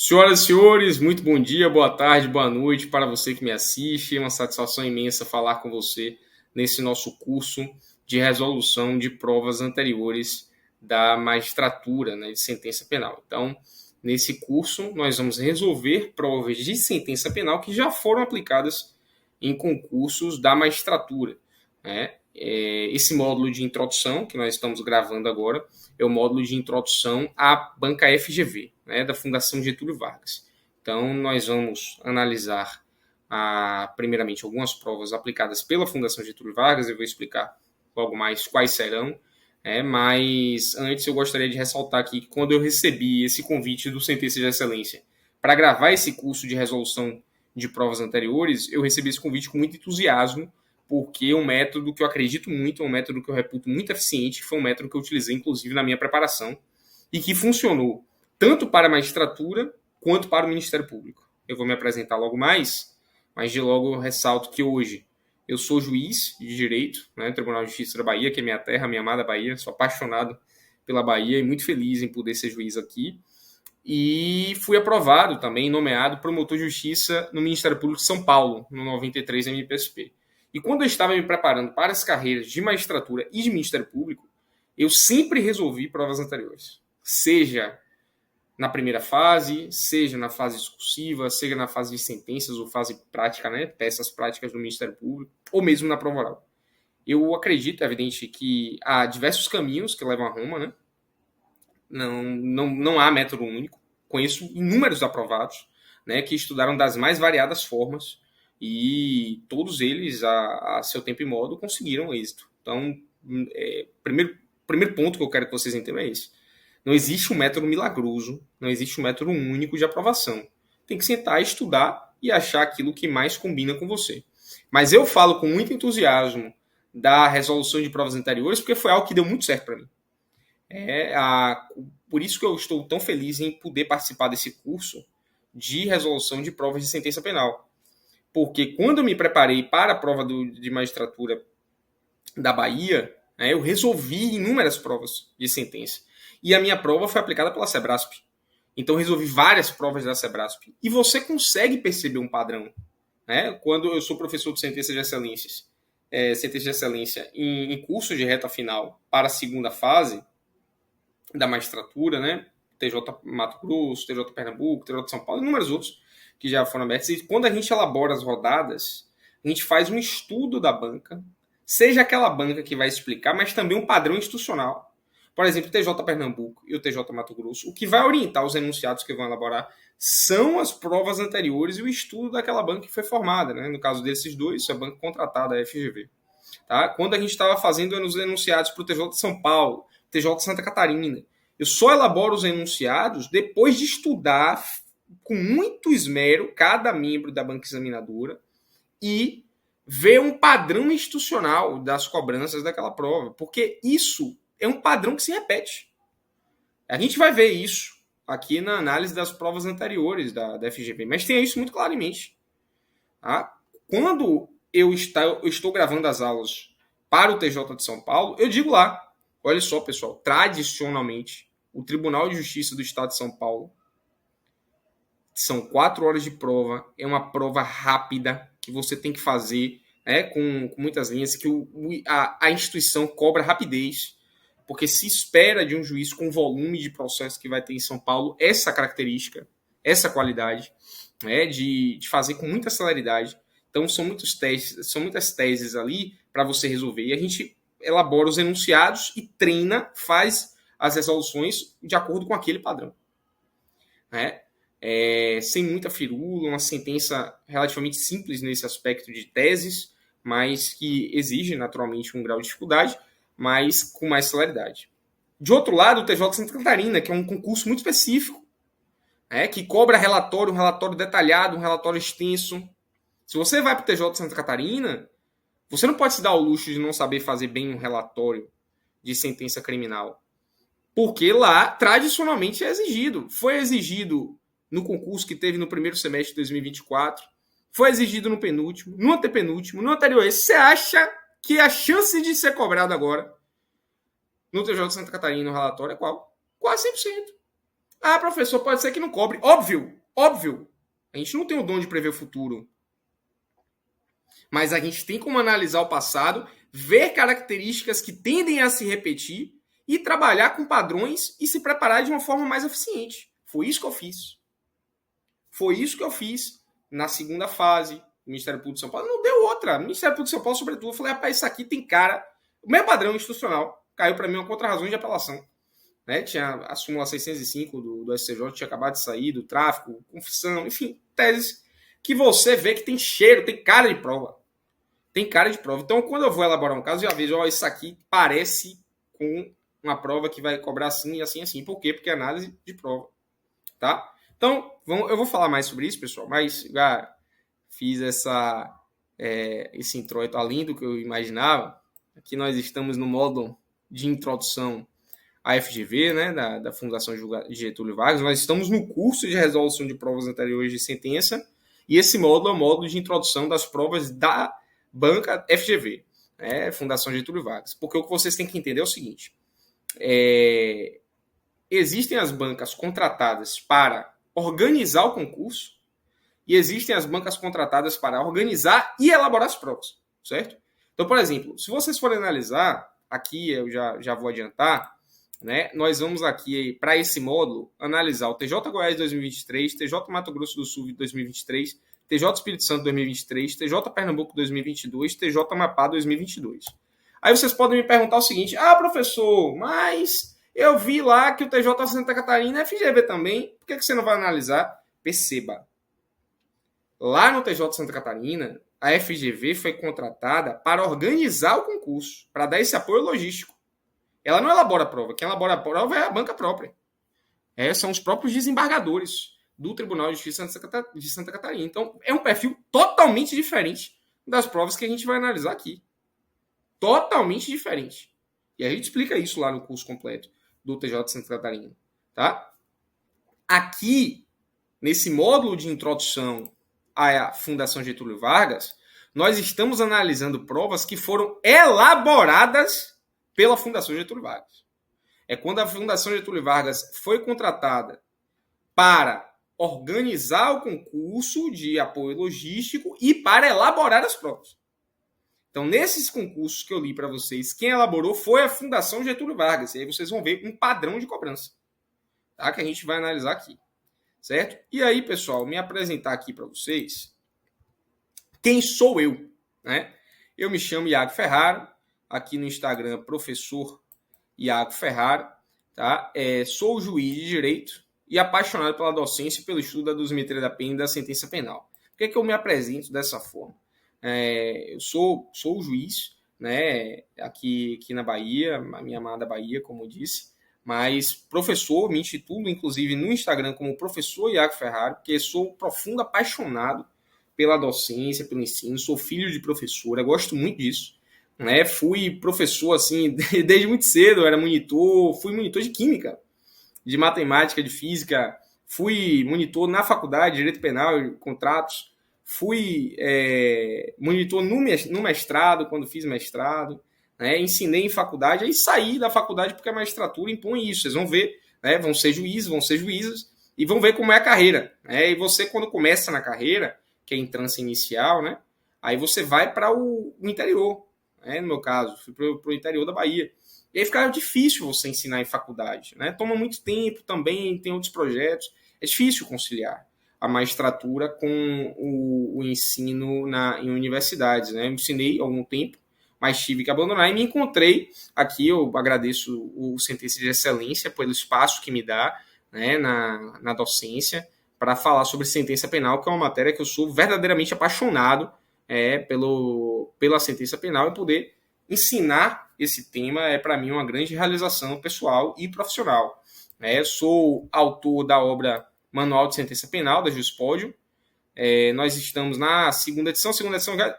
Senhoras e senhores, muito bom dia, boa tarde, boa noite para você que me assiste. É uma satisfação imensa falar com você nesse nosso curso de resolução de provas anteriores da magistratura, né, de sentença penal. Então, nesse curso, nós vamos resolver provas de sentença penal que já foram aplicadas em concursos da magistratura, né? Esse módulo de introdução que nós estamos gravando agora é o módulo de introdução à banca FGV, né, da Fundação Getúlio Vargas. Então, nós vamos analisar, primeiramente, algumas provas aplicadas pela Fundação Getúlio Vargas. Eu vou explicar logo mais quais serão. Mas antes eu gostaria de ressaltar aqui que quando eu recebi esse convite do Sentença de Excelência para gravar esse curso de resolução de provas anteriores, eu recebi esse convite com muito entusiasmo, porque é um método que eu acredito muito, é um método que eu reputo muito eficiente, que foi um método que eu utilizei, inclusive, na minha preparação, e que funcionou tanto para a magistratura quanto para o Ministério Público. Eu vou me apresentar logo mais, mas de logo eu ressalto que hoje eu sou juiz de direito, né, no Tribunal de Justiça da Bahia, que é minha terra, minha amada Bahia, sou apaixonado pela Bahia e muito feliz em poder ser juiz aqui. E fui aprovado também, nomeado promotor de justiça no Ministério Público de São Paulo, no 93 MPSP. E quando eu estava me preparando para as carreiras de magistratura e de Ministério Público, eu sempre resolvi provas anteriores. Seja na primeira fase, seja na fase discursiva, seja na fase de sentenças ou fase prática, né, peças práticas do Ministério Público, ou mesmo na prova oral. Eu acredito, é evidente, que há diversos caminhos que levam a Roma, né? Não há método único. Conheço inúmeros aprovados, né, que estudaram das mais variadas formas e todos eles, a seu tempo e modo, conseguiram êxito. Então, primeiro ponto que eu quero que vocês entendam é esse. Não existe um método milagroso, não existe um método único de aprovação. Tem que sentar, estudar e achar aquilo que mais combina com você. Mas eu falo com muito entusiasmo da resolução de provas anteriores, porque foi algo que deu muito certo para mim. Por isso que eu estou tão feliz em poder participar desse curso de resolução de provas de sentença penal. Porque quando eu me preparei para a prova de magistratura da Bahia, né, eu resolvi inúmeras provas de sentença. E a minha prova foi aplicada pela Sebrasp. Então eu resolvi várias provas da Sebrasp. E você consegue perceber um padrão. Né? Quando eu sou professor de sentença de excelência em curso de reta final para a segunda fase da magistratura, né? TJ Mato Grosso, TJ Pernambuco, TJ São Paulo e inúmeros outros que já foram abertos. E quando a gente elabora as rodadas, a gente faz um estudo da banca, seja aquela banca que vai explicar, mas também um padrão institucional. Por exemplo, o TJ Pernambuco e o TJ Mato Grosso, o que vai orientar os enunciados que vão elaborar são as provas anteriores e o estudo daquela banca que foi formada. Né? No caso desses dois, a banca contratada, a FGV. Tá? Quando a gente estava fazendo os enunciados para o TJ de São Paulo, TJ de Santa Catarina, eu só elaboro os enunciados depois de estudar com muito esmero cada membro da banca examinadora e ver um padrão institucional das cobranças daquela prova, porque isso é um padrão que se repete. A gente vai ver isso aqui na análise das provas anteriores da FGV, mas tenha isso muito claramente. Tá? Quando eu estou gravando as aulas para o TJ de São Paulo, eu digo lá, olha só, pessoal, tradicionalmente, o Tribunal de Justiça do Estado de São Paulo, são 4 horas de prova, é uma prova rápida que você tem que fazer, né, com muitas linhas, que a instituição cobra rapidez, porque se espera de um juiz com volume de processo que vai ter em São Paulo essa característica, essa qualidade, né, de fazer com muita celeridade. Então são muitas teses ali para você resolver. E a gente elabora os enunciados e treina, faz as resoluções de acordo com aquele padrão. Né? Sem muita firula, uma sentença relativamente simples nesse aspecto de teses, mas que exige naturalmente um grau de dificuldade, mas com mais celeridade. De outro lado, o TJ de Santa Catarina, que é um concurso muito específico, que cobra um relatório detalhado, um relatório extenso. Se você vai para o TJ de Santa Catarina, você não pode se dar ao luxo de não saber fazer bem um relatório de sentença criminal. Porque lá, tradicionalmente, é exigido. Foi exigido no concurso que teve no primeiro semestre de 2024. Foi exigido no penúltimo, no antepenúltimo, no anterior. Você acha que a chance de ser cobrado agora no TJ de Santa Catarina no relatório é qual? Quase 100%. Ah, professor, pode ser que não cobre. Óbvio, óbvio. A gente não tem o dom de prever o futuro. Mas a gente tem como analisar o passado, ver características que tendem a se repetir e trabalhar com padrões e se preparar de uma forma mais eficiente. Foi isso que eu fiz. Foi isso que eu fiz na segunda fase do Ministério Público de São Paulo. Não deu outra. O Ministério Público de São Paulo, sobretudo, eu falei, rapaz, isso aqui tem cara... O meu padrão institucional caiu para mim uma contra-razão de apelação. Né? Tinha a súmula 605 do SCJ, tinha acabado de sair, do tráfico, confissão, enfim, teses que você vê que tem cheiro, tem cara de prova. Tem cara de prova. Então, quando eu vou elaborar um caso, já vejo, ó, isso aqui parece com uma prova que vai cobrar assim e assim, assim. Por quê? Porque é análise de prova. Tá? Então, eu vou falar mais sobre isso, pessoal, mas já fiz esse introito além do que eu imaginava. Aqui nós estamos no módulo de introdução à FGV, né, da Fundação Getúlio Vargas. Nós estamos no curso de resolução de provas anteriores de sentença e esse módulo é o módulo de introdução das provas da banca FGV, né, Fundação Getúlio Vargas. Porque o que vocês têm que entender é o seguinte, existem as bancas contratadas para organizar o concurso e existem as bancas contratadas para organizar e elaborar as provas, certo? Então, por exemplo, se vocês forem analisar, aqui eu já vou adiantar, né, nós vamos aqui, para esse módulo, analisar o TJ Goiás 2023, TJ Mato Grosso do Sul 2023, TJ Espírito Santo 2023, TJ Pernambuco 2022, TJ Amapá 2022. Aí vocês podem me perguntar o seguinte, professor, mas eu vi lá que o TJ Santa Catarina é FGV também, por que você não vai analisar? Perceba, lá no TJ Santa Catarina, a FGV foi contratada para organizar o concurso, para dar esse apoio logístico. Ela não elabora a prova. Quem elabora a prova é a banca própria. São os próprios desembargadores do Tribunal de Justiça de Santa Catarina. Então, é um perfil totalmente diferente das provas que a gente vai analisar aqui. Totalmente diferente. E a gente explica isso lá no curso completo do TJ de Santa Catarina. Tá? Aqui, nesse módulo de introdução à Fundação Getúlio Vargas, nós estamos analisando provas que foram elaboradas pela Fundação Getúlio Vargas. É quando a Fundação Getúlio Vargas foi contratada para organizar o concurso de apoio logístico e para elaborar as provas. Então, nesses concursos que eu li para vocês, quem elaborou foi a Fundação Getúlio Vargas. E aí vocês vão ver um padrão de cobrança, tá? Que a gente vai analisar aqui. Certo? E aí, pessoal, me apresentar aqui para vocês quem sou eu, né? Eu me chamo Iago Ferraro, aqui no Instagram, professor Iago Ferraro, tá? Sou juiz de direito e apaixonado pela docência e pelo estudo da dosimetria da pena e da sentença penal. Por que é que eu me apresento dessa forma? Eu sou juiz, né, aqui na Bahia, a minha amada Bahia, como eu disse, mas professor, me intitulo inclusive no Instagram como professor Iago Ferraro, porque sou profundo apaixonado pela docência, pelo ensino, sou filho de professora, gosto muito disso, né? Fui professor assim desde muito cedo, era monitor, fui monitor de química, de matemática, de física, fui monitor na faculdade de direito penal, contratos, fui monitor no mestrado, quando fiz mestrado, né? Ensinei em faculdade, aí saí da faculdade porque a magistratura impõe isso. Vocês vão ver, né? Vão ser juízes, vão ser juízas e vão ver como é a carreira, né? E você, quando começa na carreira, que é a entrância inicial, né? Aí você vai para o interior, né? No meu caso, fui para o interior da Bahia. E aí fica difícil você ensinar em faculdade, né? Toma muito tempo também, tem outros projetos. É difícil conciliar a magistratura com o ensino em universidades, né? Eu ensinei há algum tempo, mas tive que abandonar e me encontrei aqui. Eu agradeço o Sentença de Excelência pelo espaço que me dá, né, na docência para falar sobre sentença penal, que é uma matéria que eu sou verdadeiramente apaixonado pela sentença penal, e poder ensinar esse tema para mim uma grande realização pessoal e profissional. Sou autor da obra Manual de Sentença Penal, da Juspódio. Nós estamos na segunda edição.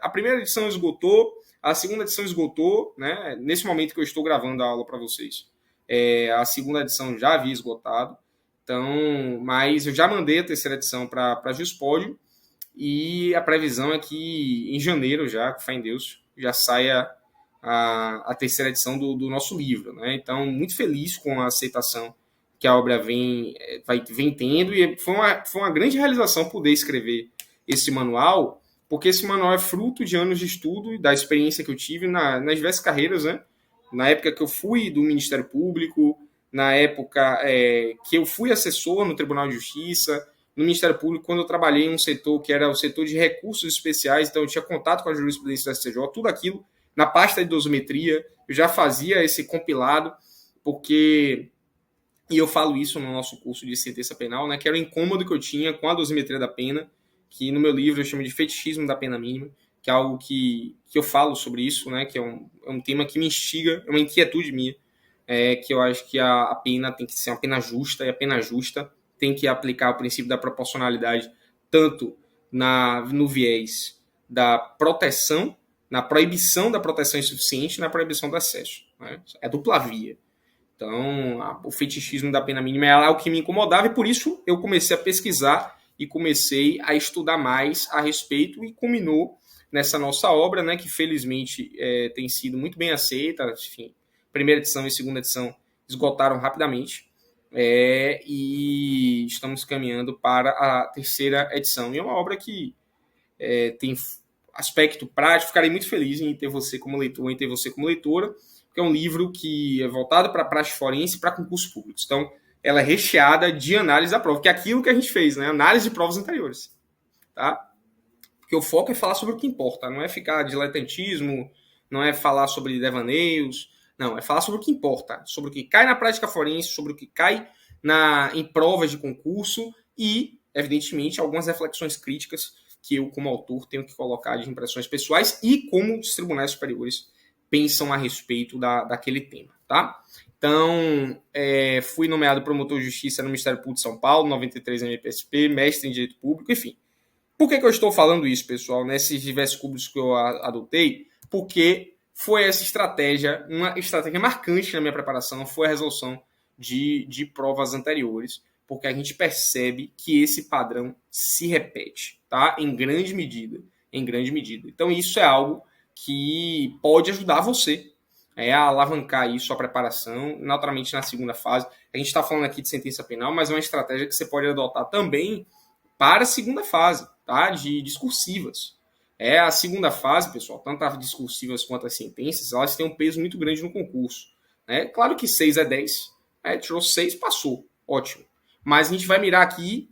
A primeira edição esgotou, a segunda edição esgotou, né? Nesse momento que eu estou gravando a aula para vocês. A segunda edição já havia esgotado, então, mas eu já mandei a terceira edição para a Juspódio, e a previsão é que em janeiro, já, com fé em Deus, já saia a terceira edição do nosso livro, né? Então, muito feliz com a aceitação que a obra vem tendo, e foi uma grande realização poder escrever esse manual, porque esse manual é fruto de anos de estudo e da experiência que eu tive nas diversas carreiras, né? Na época que eu fui do Ministério Público, na época que eu fui assessor no Tribunal de Justiça, no Ministério Público, quando eu trabalhei em um setor que era o setor de recursos especiais, então eu tinha contato com a jurisprudência da STJ, tudo aquilo na pasta de dosimetria, eu já fazia esse compilado, porque, e eu falo isso no nosso curso de sentença penal, né, que era o incômodo que eu tinha com a dosimetria da pena, que no meu livro eu chamo de fetichismo da pena mínima, que é algo que eu falo sobre isso, né, que é um tema que me instiga, é uma inquietude minha, que eu acho que a pena tem que ser uma pena justa, e a pena justa tem que aplicar o princípio da proporcionalidade tanto no viés da proteção, na proibição da proteção insuficiente e na proibição do excesso. Né? É dupla via. Então, o fetichismo da pena mínima é algo que me incomodava e por isso eu comecei a pesquisar e comecei a estudar mais a respeito e culminou nessa nossa obra, né, que felizmente tem sido muito bem aceita. Enfim, primeira edição e segunda edição esgotaram rapidamente e estamos caminhando para a terceira edição. E é uma obra que tem aspecto prático. Ficarei muito feliz em ter você como leitor, em ter você como leitora, porque é um livro que é voltado para a praxe forense e para concursos públicos. Então, ela é recheada de análise da prova, que é aquilo que a gente fez, né? Análise de provas anteriores. Tá? Porque o foco é falar sobre o que importa, não é ficar diletantismo, não é falar sobre devaneios, não, é falar sobre o que importa, sobre o que cai na prática forense, sobre o que cai em provas de concurso e, evidentemente, algumas reflexões críticas que eu, como autor, tenho que colocar de impressões pessoais e como os tribunais superiores pensam a respeito daquele tema, tá? Então, fui nomeado promotor de justiça no Ministério Público de São Paulo, 93 MPSP, mestre em Direito Público, enfim. Por que eu estou falando isso, pessoal, nesses diversos cursos que eu adotei? Porque foi essa estratégia, uma estratégia marcante na minha preparação, foi a resolução de provas anteriores, porque a gente percebe que esse padrão se repete, tá? Em grande medida. Então, isso é algo que pode ajudar você a alavancar isso, a preparação, naturalmente na segunda fase. A gente está falando aqui de sentença penal, mas é uma estratégia que você pode adotar também para a segunda fase, tá? De discursivas. A segunda fase, pessoal, tanto as discursivas quanto as sentenças, elas têm um peso muito grande no concurso. Né? Claro que 6 é 10, tirou 6, passou, ótimo. Mas a gente vai mirar aqui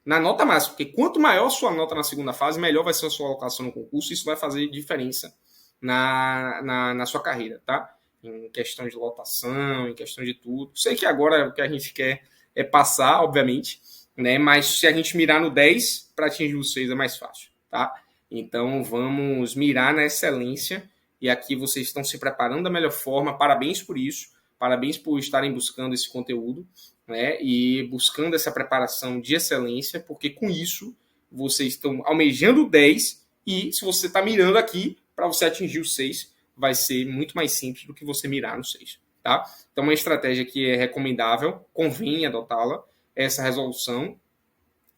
na nota máxima, porque quanto maior a sua nota na segunda fase, melhor vai ser a sua alocação no concurso, isso vai fazer diferença na sua carreira, tá? Em questão de lotação, em questão de tudo. Sei que agora o que a gente quer é passar, obviamente, né? Mas se a gente mirar no 10, para atingir o 6 é mais fácil, tá? Então vamos mirar na excelência, e aqui vocês estão se preparando da melhor forma, parabéns por isso, parabéns por estarem buscando esse conteúdo, né? E buscando essa preparação de excelência, porque com isso vocês estão almejando o 10, e se você está mirando aqui, para você atingir o 6, vai ser muito mais simples do que você mirar no 6, tá? Então, uma estratégia que é recomendável, convém adotá-la, essa resolução,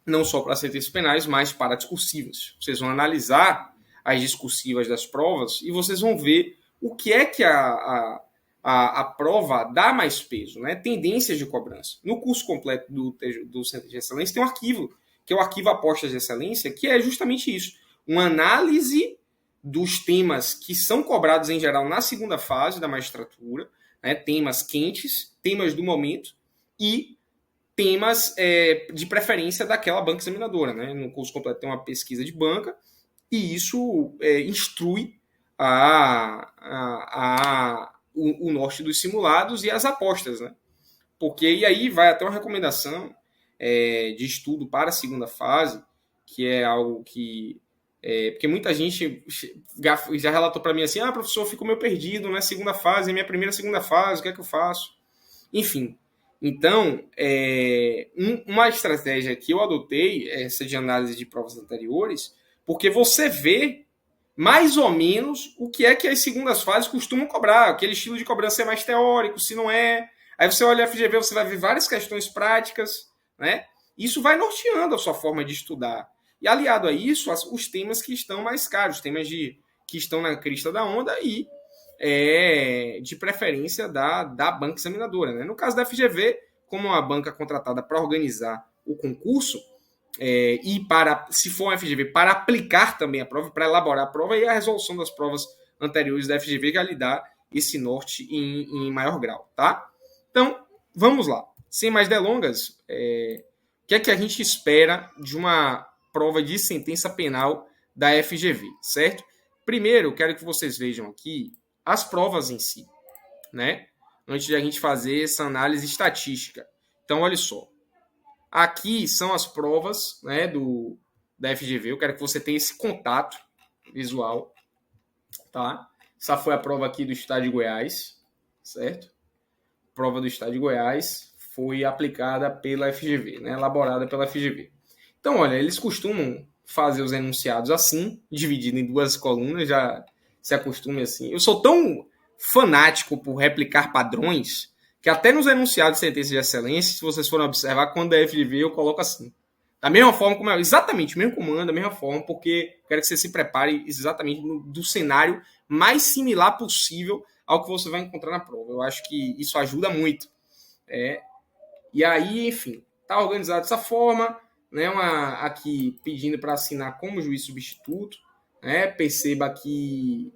não só para sentenças penais, mas para discursivas. Vocês vão analisar as discursivas das provas e vocês vão ver o que é que a prova dá mais peso, né? Tendências de cobrança. No curso completo do Centro de Excelência tem um arquivo, que é o arquivo Apostas de Excelência, que é justamente isso, uma análise dos temas que são cobrados em geral na segunda fase da magistratura, né? Temas quentes, temas do momento e temas de preferência daquela banca examinadora. Né? No curso completo tem uma pesquisa de banca e isso instrui o norte dos simulados e as apostas. Né? Porque, e aí vai até uma recomendação de estudo para a segunda fase, que é algo que... porque muita gente já relatou para mim assim, professor, eu fico meio perdido na segunda fase, é minha primeira segunda fase, o que é que eu faço? Enfim, então, uma estratégia que eu adotei, essa de análise de provas anteriores, porque você vê mais ou menos o que é que as segundas fases costumam cobrar, aquele estilo de cobrança é mais teórico, se não é. Aí você olha a FGV, você vai ver várias questões práticas, né? Isso vai norteando a sua forma de estudar. E aliado a isso, os temas que estão mais caros, temas que estão na crista da onda e de preferência da banca examinadora. Né? No caso da FGV, como uma banca contratada para organizar o concurso, e para, se for uma FGV, para aplicar também a prova, para elaborar a prova, e a resolução das provas anteriores da FGV já lhe dá esse norte em maior grau, tá? Então, vamos lá. Sem mais delongas, o que é que a gente espera de uma prova de sentença penal da FGV, certo? Primeiro, eu quero que vocês vejam aqui as provas em si, né? Antes de a gente fazer essa análise estatística. Então, olha só. Aqui são as provas, né, da FGV. Eu quero que você tenha esse contato visual, tá? Essa foi a prova aqui do Estado de Goiás, certo? Prova do Estado de Goiás foi aplicada pela FGV, né, elaborada pela FGV. Então, olha, eles costumam fazer os enunciados assim, dividido em duas colunas, já se acostume assim. Eu sou tão fanático por replicar padrões que até nos enunciados de sentença de excelência, se vocês forem observar, quando é FGV, eu coloco assim. Da mesma forma, como exatamente o mesmo comando, da mesma forma, porque quero que você se prepare exatamente do cenário mais similar possível ao que você vai encontrar na prova. Eu acho que isso ajuda muito. E aí, enfim, está organizado dessa forma, né, aqui pedindo para assinar como juiz substituto. Né, perceba que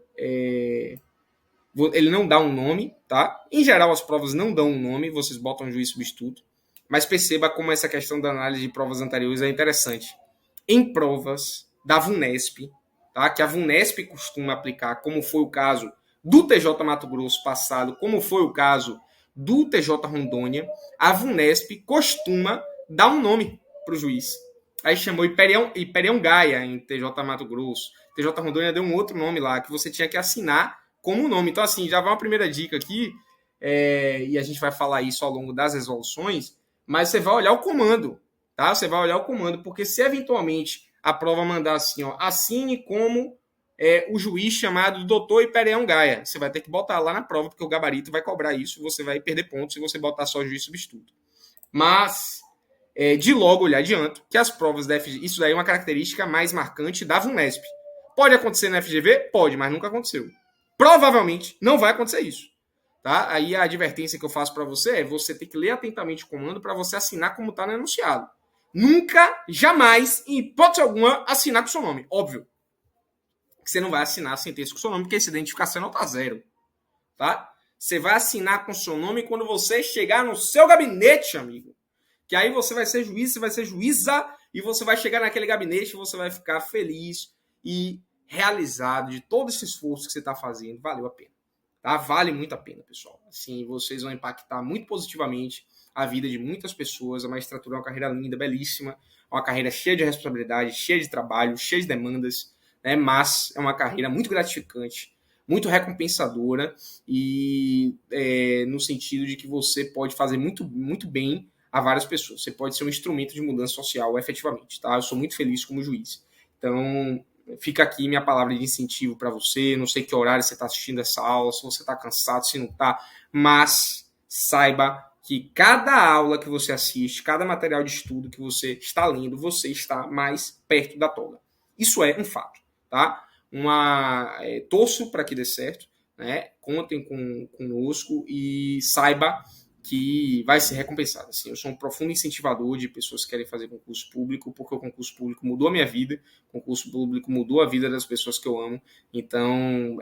ele não dá um nome, tá? Em geral, as provas não dão um nome, vocês botam juiz substituto. Mas perceba como essa questão da análise de provas anteriores é interessante. Em provas da VUNESP, tá? Que a VUNESP costuma aplicar, como foi o caso do TJ Mato Grosso passado, como foi o caso do TJ Rondônia, a VUNESP costuma dar um nome para o juiz. Aí chamou Iperião Gaia em TJ Mato Grosso. TJ Rondônia deu um outro nome lá, que você tinha que assinar como nome. Então, assim, já vai uma primeira dica aqui, e a gente vai falar isso ao longo das resoluções, mas você vai olhar o comando, tá? Você vai olhar o comando, porque se eventualmente a prova mandar assim, ó, assine como o juiz chamado doutor Iperião Gaia, você vai ter que botar lá na prova, porque o gabarito vai cobrar isso, você vai perder pontos se você botar só juiz substituto. Mas, de logo eu lhe adianto que as provas da FGV, isso daí é uma característica mais marcante da VUNESP. Pode acontecer na FGV? Pode, mas nunca aconteceu. Provavelmente não vai acontecer isso. Tá? Aí a advertência que eu faço para você é você ter que ler atentamente o comando para você assinar como está no enunciado. Nunca, jamais, em hipótese alguma, assinar com seu nome. Óbvio. Que você não vai assinar a sentença com seu nome, porque essa identificação é nota zero. Tá? Você vai assinar com seu nome quando você chegar no seu gabinete, amigo. Que aí você vai ser juiz, você vai ser juíza, e você vai chegar naquele gabinete e você vai ficar feliz e realizado de todo esse esforço que você está fazendo. Valeu a pena. Tá? Vale muito a pena, pessoal. Assim, vocês vão impactar muito positivamente a vida de muitas pessoas. A magistratura é uma carreira linda, belíssima, uma carreira cheia de responsabilidade, cheia de trabalho, cheia de demandas, né? Mas é uma carreira muito gratificante, muito recompensadora e no sentido de que você pode fazer muito, muito bem a várias pessoas. Você pode ser um instrumento de mudança social, efetivamente. Tá? Eu sou muito feliz como juiz. Então, fica aqui minha palavra de incentivo para você. Não sei que horário você está assistindo essa aula, se você está cansado, se não está, mas saiba que cada aula que você assiste, cada material de estudo que você está lendo, você está mais perto da toga. Isso é um fato, tá? Torço para que dê certo, né? Contem conosco e saiba que vai ser recompensado. Assim, eu sou um profundo incentivador de pessoas que querem fazer concurso público, porque o concurso público mudou a minha vida, o concurso público mudou a vida das pessoas que eu amo. Então,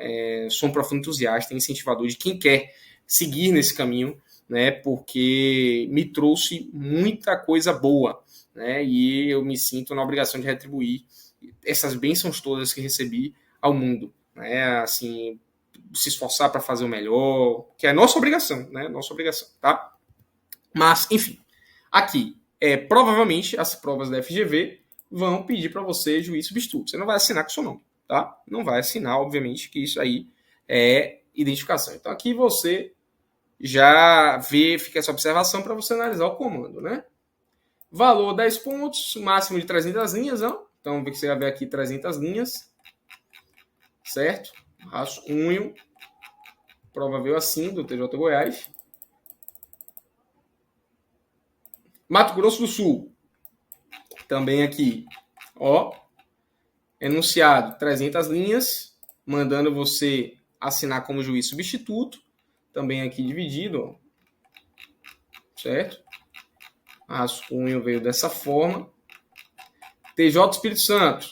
sou um profundo entusiasta e incentivador de quem quer seguir nesse caminho, né, porque me trouxe muita coisa boa, né, e eu me sinto na obrigação de retribuir essas bênçãos todas que recebi ao mundo, né, assim, se esforçar para fazer o melhor, que é nossa obrigação, né? Nossa obrigação, tá? Mas, enfim, aqui, provavelmente as provas da FGV vão pedir para você juiz substituto. Você não vai assinar com o seu nome, tá? Não vai assinar, obviamente, que isso aí é identificação. Então, aqui você já vê, fica essa observação para você analisar o comando, né? Valor 10 pontos, máximo de 300 linhas, não? Então, você vai ver aqui 300 linhas, certo? Rascunho, prova veio assim, do TJ Goiás. Mato Grosso do Sul, também aqui, ó, enunciado, 300 linhas, mandando você assinar como juiz substituto, também aqui dividido, ó, certo? rascunho veio dessa forma. TJ Espírito Santo.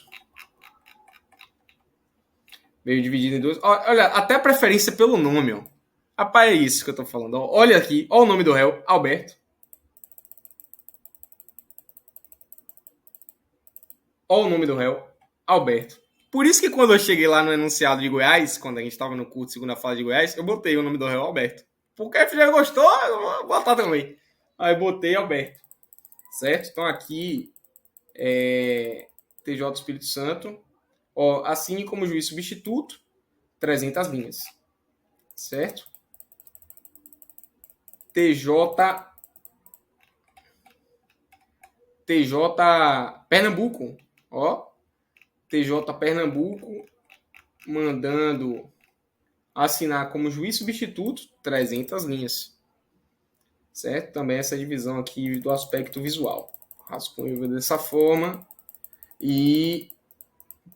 Veio dividido em dois. Olha, até a preferência pelo nome, ó. Rapaz, é isso que eu tô falando. Ó. Olha aqui, olha o nome do réu, Alberto. Olha o nome do réu, Alberto. Por isso que quando eu cheguei lá no enunciado de Goiás, quando a gente estava no curso de segunda fase de Goiás, eu botei o nome do réu Alberto. Porque a FGV gostou, eu vou botar também. Aí eu botei Alberto. Certo? Então aqui TJ Espírito Santo. Ó, assine como juiz substituto 300 linhas. Certo? TJ Pernambuco. Ó. TJ Pernambuco mandando assinar como juiz substituto 300 linhas. Certo? Também essa divisão aqui do aspecto visual. Rascunho dessa forma. E,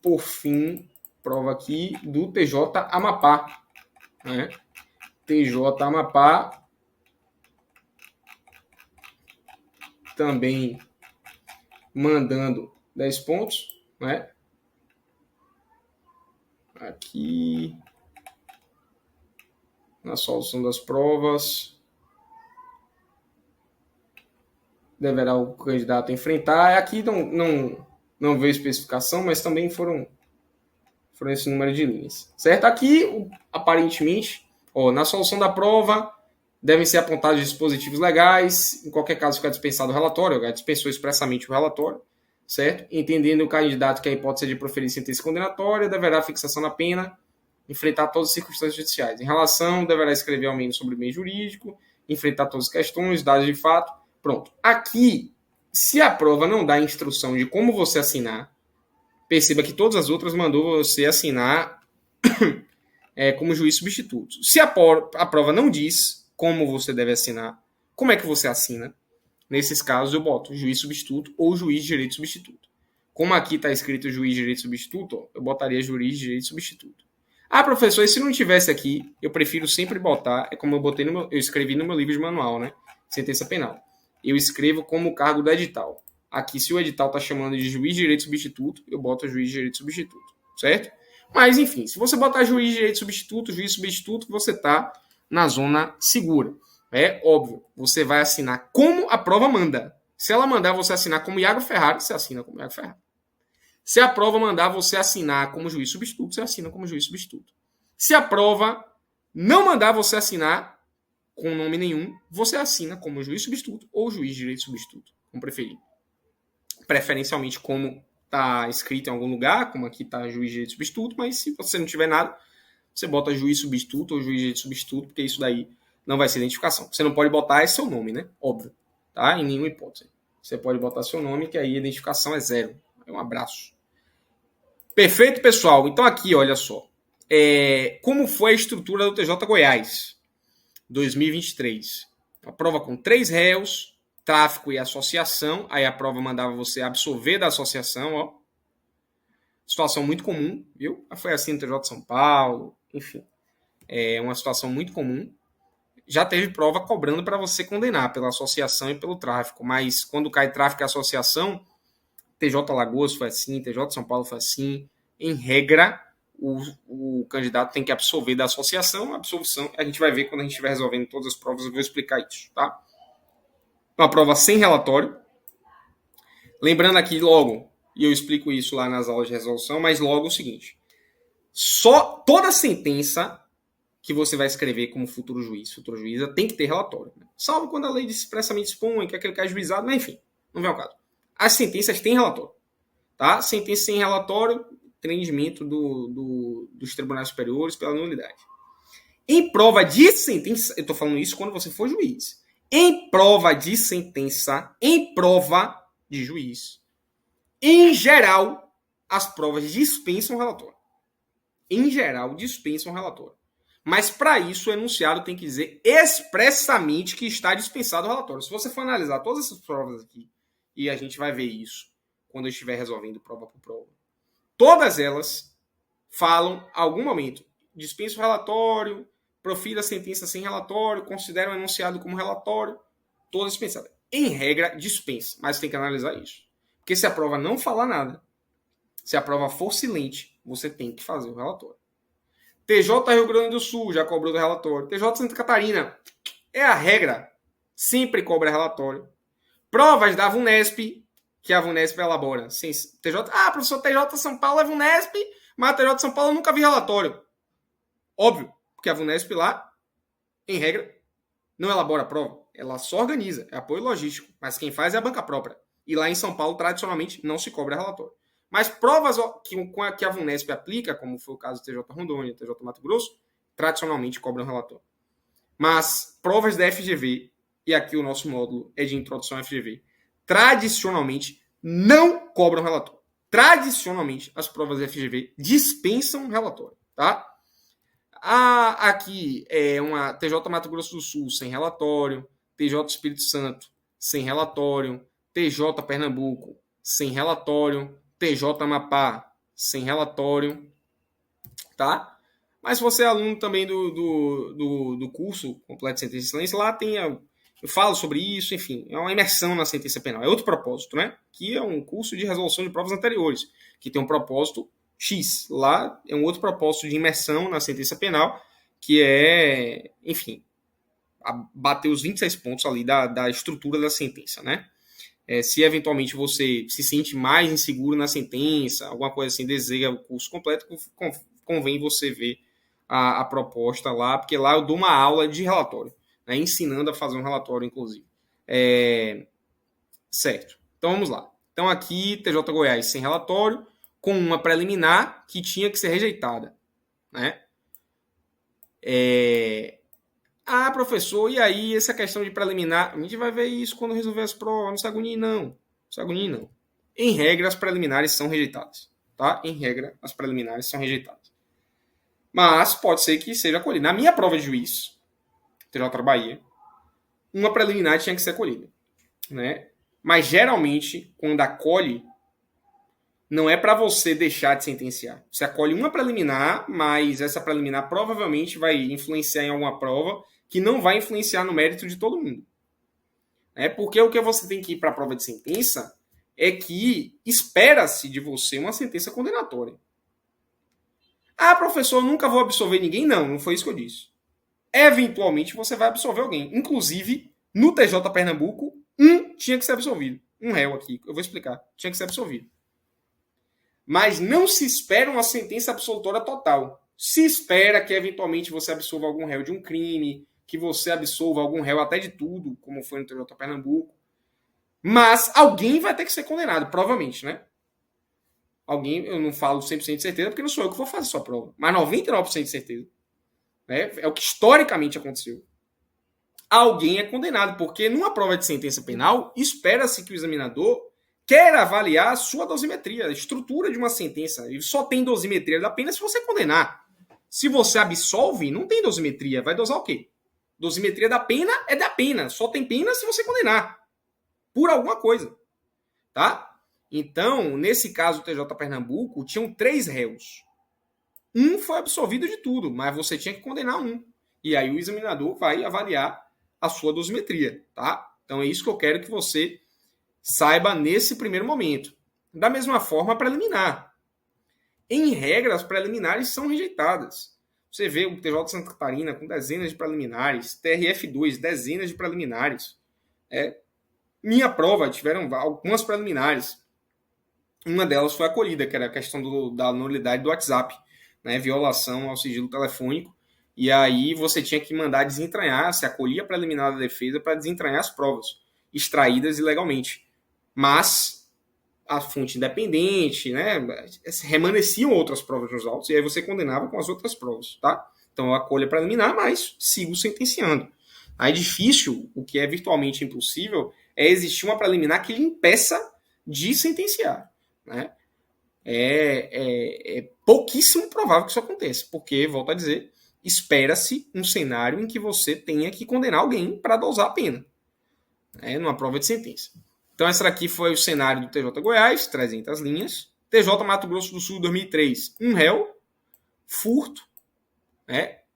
por fim, prova aqui do TJ Amapá. Né? TJ Amapá também mandando 10 pontos. Né? Aqui, na solução das provas, deverá o candidato enfrentar. Aqui não veio especificação, mas também foram esse número de linhas. Certo? Aqui, aparentemente, na solução da prova, devem ser apontados dispositivos legais. Em qualquer caso, fica dispensado o relatório. Já dispensou expressamente o relatório. Certo? Entendendo o candidato que a hipótese de proferir sentença condenatória, deverá fixação na pena, enfrentar todas as circunstâncias judiciais. Em relação, deverá escrever ao menos sobre o meio jurídico, enfrentar todas as questões, dados de fato. Pronto. Aqui, se a prova não dá instrução de como você assinar, perceba que todas as outras mandou você assinar como juiz substituto. Se a prova não diz como você deve assinar, como é que você assina? Nesses casos, eu boto juiz substituto ou juiz de direito substituto. Como aqui está escrito juiz de direito substituto, eu botaria juiz de direito substituto. Ah, professor, e se não tivesse aqui, eu prefiro sempre botar, é como eu escrevi no meu livro de manual, né? Sentença penal. Eu escrevo como cargo do edital. Aqui, se o edital está chamando de juiz de direito substituto, eu boto juiz de direito substituto, certo? Mas, enfim, se você botar juiz de direito substituto, juiz substituto, você está na zona segura. É óbvio, você vai assinar como a prova manda. Se ela mandar você assinar como Iago Ferrari, você assina como Iago Ferrari. Se a prova mandar você assinar como juiz substituto, você assina como juiz substituto. Se a prova não mandar você assinar com nome nenhum, você assina como juiz substituto ou juiz de direito substituto, como preferir. Preferencialmente como está escrito em algum lugar, como aqui está juiz de direito substituto, mas se você não tiver nada, você bota juiz substituto ou juiz de direito substituto, porque isso daí não vai ser identificação. Você não pode botar seu nome, né? Óbvio. Tá? Em nenhuma hipótese. Você pode botar seu nome, que aí a identificação é 0. É um abraço. Perfeito, pessoal. Então aqui, olha só. Como foi a estrutura do TJ Goiás 2023? A prova com 3 réus, tráfico e associação. Aí a prova mandava você absolver da associação, ó. Situação muito comum, viu? Foi assim no TJ de São Paulo, enfim. É uma situação muito comum. Já teve prova cobrando para você condenar pela associação e pelo tráfico, mas quando cai tráfico e associação, TJ Alagoas foi assim, TJ de São Paulo foi assim. Em regra, o candidato tem que absolver da associação. A absolvição a gente vai ver quando a gente estiver resolvendo todas as provas, eu vou explicar isso, tá? Uma prova sem relatório. Lembrando aqui logo, e eu explico isso lá nas aulas de resolução, mas logo o seguinte: toda sentença que você vai escrever como futuro juíza, tem que ter relatório. Né? Salvo quando a lei expressamente expõe que aquele que é juizado, mas enfim, não vem ao caso. As sentenças têm relatório. Tá? Sentença sem relatório, entendimento dos tribunais superiores pela nulidade. Em prova de sentença, eu estou falando isso quando você for juiz. Em prova de sentença, em prova de juiz, em geral, as provas dispensam relatório. Em geral, dispensam relatório. Mas, para isso, o enunciado tem que dizer expressamente que está dispensado o relatório. Se você for analisar todas essas provas aqui, e a gente vai ver isso quando eu estiver resolvendo prova por prova, todas elas falam, em algum momento, dispensa o relatório, profira a sentença sem relatório, considera o enunciado como relatório, todas dispensadas. em regra, dispensa. Mas tem que analisar isso. Porque se a prova não falar nada, se a prova for silente, você tem que fazer o relatório. TJ Rio Grande do Sul já cobrou do relatório. TJ Santa Catarina é a regra. Sempre cobra relatório. Provas da VUNESP, que a VUNESP elabora. Sim, TJ, professor, TJ São Paulo é VUNESP, mas a TJ São Paulo nunca vi relatório. Óbvio, porque a VUNESP lá, em regra, não elabora a prova. Ela só organiza, é apoio logístico. Mas quem faz é a banca própria. E lá em São Paulo, tradicionalmente, não se cobra relatório. Mas provas que a VUNESP aplica, como foi o caso do TJ Rondônia, TJ Mato Grosso, tradicionalmente cobram relatório. Mas provas da FGV, e aqui o nosso módulo é de introdução à FGV, tradicionalmente não cobram relatório. Tradicionalmente, as provas da FGV dispensam relatório, tá? Aqui é uma TJ Mato Grosso do Sul sem relatório, TJ Espírito Santo sem relatório, TJ Pernambuco sem relatório, TJ Amapá sem relatório, tá? Mas se você é aluno também do curso Completo de Sentença de Excelência, lá tem eu falo sobre isso, enfim, é uma imersão na sentença penal. É outro propósito, né? Que é um curso de resolução de provas anteriores, que tem um propósito X. Lá é um outro propósito de imersão na sentença penal, que é, enfim, bater os 26 pontos ali da estrutura da sentença, né? Se eventualmente você se sente mais inseguro na sentença, alguma coisa assim, deseja o curso completo, convém você ver a proposta lá, porque lá eu dou uma aula de relatório, né, ensinando a fazer um relatório, inclusive. Certo. Então, vamos lá. Então, aqui, TJ Goiás sem relatório, com uma preliminar que tinha que ser rejeitada. Né? Professor, e aí, essa questão de preliminar? A gente vai ver isso quando resolver as provas. Não se agonie, não. Não se agonie, não. Em regra, as preliminares são rejeitadas. Tá? Em regra, as preliminares são rejeitadas. Mas pode ser que seja acolhida. Na minha prova de juiz, TJ Bahia, uma preliminar tinha que ser acolhida. Né? Mas geralmente, quando acolhe, não é para você deixar de sentenciar. Você acolhe uma preliminar, mas essa preliminar provavelmente vai influenciar em alguma prova que não vai influenciar no mérito de todo mundo. Porque o que você tem que ir para a prova de sentença é que espera-se de você uma sentença condenatória. Professor, eu nunca vou absolver ninguém. Não foi isso que eu disse. Eventualmente você vai absolver alguém. Inclusive, no TJ Pernambuco, tinha que ser absolvido. Um réu aqui, eu vou explicar. Tinha que ser absolvido. Mas não se espera uma sentença absolutória total. Se espera que eventualmente você absolva algum réu de um crime, que você absolva algum réu até de tudo, como foi no TJ Pernambuco. Mas alguém vai ter que ser condenado, provavelmente, né? Alguém, eu não falo 100% de certeza, porque não sou eu que vou fazer sua prova, mas 99% de certeza. Né? É o que historicamente aconteceu. Alguém é condenado, porque numa prova de sentença penal, espera-se que o examinador queira avaliar a sua dosimetria, a estrutura de uma sentença. Ele só tem dosimetria da pena se você condenar. Se você absolve, não tem dosimetria. Vai dosar o quê? Dosimetria da pena é da pena. Só tem pena se você condenar. Por alguma coisa. Tá? Então, nesse caso do TJ Pernambuco, tinham 3 réus. Um foi absolvido de tudo, mas você tinha que condenar um. E aí o examinador vai avaliar a sua dosimetria. Tá? Então é isso que eu quero que você saiba nesse primeiro momento. Da mesma forma, a preliminar. Em regra, as preliminares são rejeitadas. Você vê o TJ de Santa Catarina com dezenas de preliminares, TRF2, dezenas de preliminares. Minha prova tiveram algumas preliminares. Uma delas foi acolhida, que era a questão da nulidade do WhatsApp, né? Violação ao sigilo telefônico. E aí você tinha que mandar desentranhar, se acolhia a preliminar da defesa para desentranhar as provas extraídas ilegalmente. Mas a fonte independente, né? Remanesciam outras provas nos autos e aí você condenava com as outras provas, tá? Então eu acolho a preliminar, mas sigo sentenciando. Aí difícil, o que é virtualmente impossível, é existir uma preliminar que lhe impeça de sentenciar. Né? É pouquíssimo provável que isso aconteça, porque, volto a dizer, espera-se um cenário em que você tenha que condenar alguém para dosar a pena, numa prova de sentença. Então, essa daqui foi o cenário do TJ Goiás, 300 linhas. TJ Mato Grosso do Sul, 2003, um réu, furto,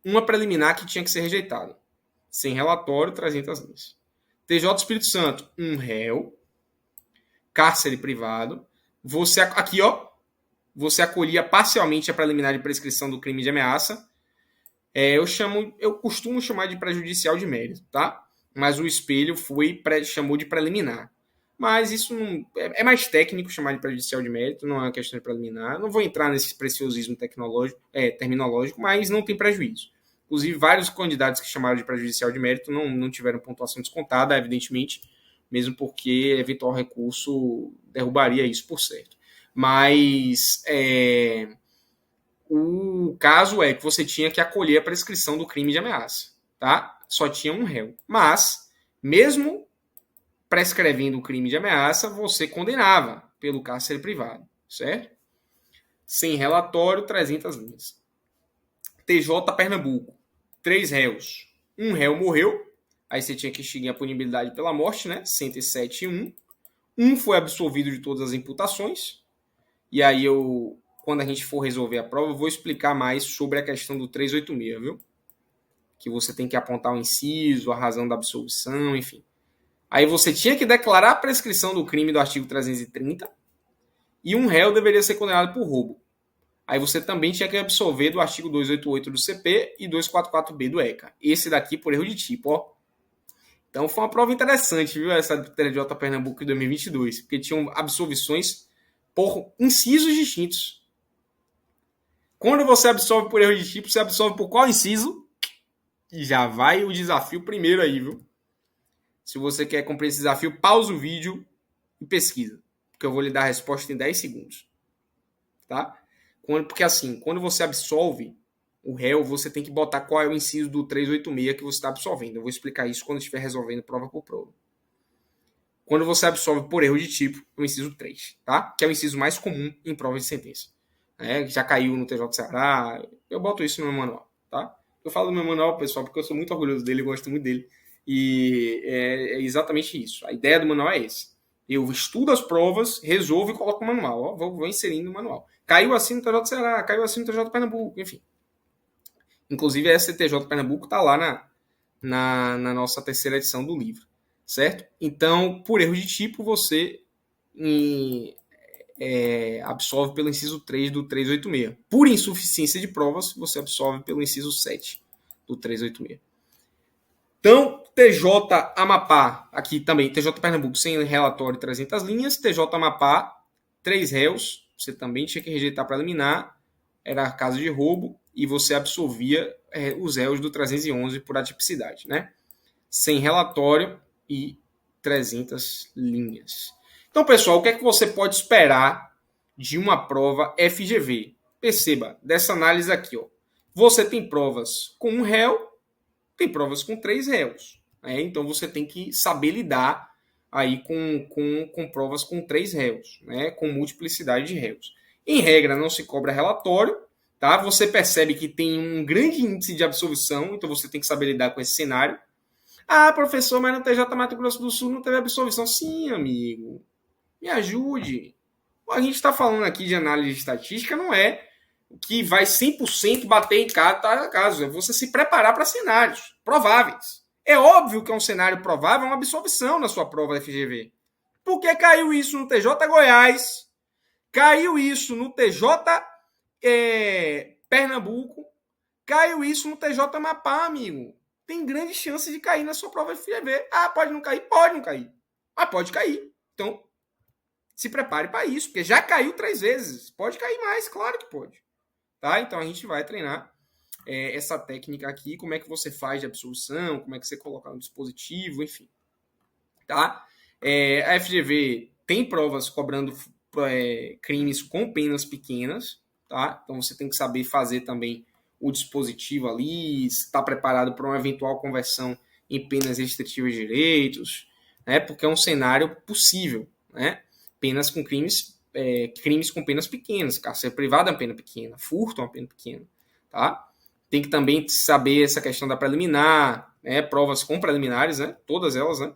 uma preliminar que tinha que ser rejeitada. Sem relatório, 300 linhas. TJ Espírito Santo, um réu, cárcere privado. Você, aqui, ó, você acolhia parcialmente a preliminar de prescrição do crime de ameaça. Eu costumo chamar de prejudicial de mérito, tá? Mas o espelho chamou de preliminar. Mas isso não, é mais técnico chamar de prejudicial de mérito, não é uma questão de preliminar. Não vou entrar nesse preciosismo terminológico, mas não tem prejuízo. Inclusive, vários candidatos que chamaram de prejudicial de mérito não tiveram pontuação descontada, evidentemente, mesmo porque eventual recurso derrubaria isso por certo. Mas o caso é que você tinha que acolher a prescrição do crime de ameaça, tá? Só tinha um réu. Mas, mesmo prescrevendo o crime de ameaça, você condenava pelo cárcere privado, certo? Sem relatório, 300 linhas. TJ Pernambuco, 3 réus. Um réu morreu, aí você tinha que extinguir a punibilidade pela morte, né? 107.1. Um foi absolvido de todas as imputações, e aí quando a gente for resolver a prova, eu vou explicar mais sobre a questão do 386, viu? Que você tem que apontar o inciso, a razão da absolvição, enfim. Aí você tinha que declarar a prescrição do crime do artigo 330 e um réu deveria ser condenado por roubo. Aí você também tinha que absolver do artigo 288 do CP e 244B do ECA. Esse daqui por erro de tipo, ó. Então foi uma prova interessante, viu? Essa do TJ Pernambuco de 2022, porque tinham absolvições por incisos distintos. Quando você absolve por erro de tipo, você absolve por qual inciso? E já vai o desafio primeiro aí, viu? Se você quer cumprir esse desafio, pausa o vídeo e pesquisa. Porque eu vou lhe dar a resposta em 10 segundos. Tá? Porque assim, quando você absolve o réu, você tem que botar qual é o inciso do 386 que você está absolvendo. Eu vou explicar isso quando estiver resolvendo prova por prova. Quando você absolve por erro de tipo, o inciso 3, tá? Que é o inciso mais comum em prova de sentença. Já caiu no TJ Ceará. Eu boto isso no meu manual, tá? Eu falo do meu manual, pessoal, porque eu sou muito orgulhoso dele, eu gosto muito dele. E é exatamente isso. A ideia do manual é esse. Eu estudo as provas, resolvo e coloco o manual. Ó, vou inserindo no manual. Caiu assim no TJ Ceará, caiu assim no TJ Pernambuco, enfim. Inclusive, a STJ Pernambuco está lá na nossa terceira edição do livro, certo? Então, por erro de tipo, você absolve pelo inciso 3 do 386. Por insuficiência de provas, você absolve pelo inciso 7 do 386. Então, TJ Amapá, aqui também, TJ Pernambuco sem relatório 300 linhas, TJ Amapá, 3 réus, você também tinha que rejeitar preliminar, era caso de roubo, e você absolvia os réus do 311 por atipicidade, né? Sem relatório e 300 linhas. Então, pessoal, o que é que você pode esperar de uma prova FGV? Perceba, dessa análise aqui, ó, você tem provas com um réu, tem provas com 3 réus. Então, você tem que saber lidar aí com provas com 3 réus, né? Com multiplicidade de réus. Em regra, não se cobra relatório, tá? Você percebe que tem um grande índice de absolvição, então você tem que saber lidar com esse cenário. Ah, professor, mas no TJ Mato Grosso do Sul não teve absolvição. Sim, amigo. Me ajude. A gente está falando aqui de análise de estatística, não é que vai 100% bater em cada caso. É você se preparar para cenários prováveis. É óbvio que é um cenário provável, uma absolvição na sua prova da FGV. Porque caiu isso no TJ Goiás, caiu isso no TJ Pernambuco, caiu isso no TJ Amapá, amigo. Tem grande chance de cair na sua prova de FGV. Ah, pode não cair? Pode não cair. Mas pode cair. Então, se prepare para isso, porque já caiu 3 vezes. Pode cair mais, claro que pode. Tá? Então, a gente vai treinar essa técnica aqui, como é que você faz de absolução, como é que você coloca no dispositivo, enfim. Tá? A FGV tem provas cobrando crimes com penas pequenas, tá? Então, você tem que saber fazer também o dispositivo ali, está preparado para uma eventual conversão em penas restritivas de direitos, né? Porque é um cenário possível, né? Penas com crimes com penas pequenas, cárcere privado é uma pena pequena, furto é uma pena pequena, tá? Tem que também saber essa questão da preliminar, né? Provas com preliminares, né? Todas elas, né?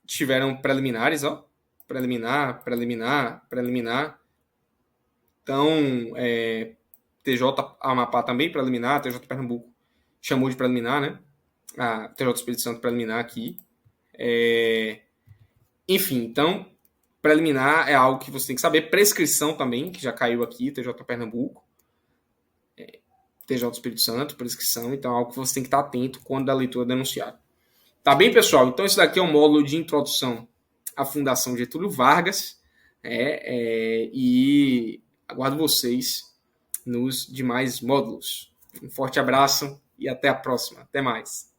Tiveram preliminares, ó. Preliminar. Então, TJ Amapá também preliminar, TJ Pernambuco chamou de preliminar, né? A TJ Espírito Santo preliminar aqui. Enfim, então, preliminar é algo que você tem que saber. Prescrição também, que já caiu aqui, TJ Pernambuco, TJ Espírito Santo, prescrição. Então, é algo que você tem que estar atento quando a leitura denunciada. Tá bem, pessoal? Então, esse daqui é um módulo de introdução à Fundação Getúlio Vargas. E aguardo vocês nos demais módulos. Um forte abraço e até a próxima. Até mais.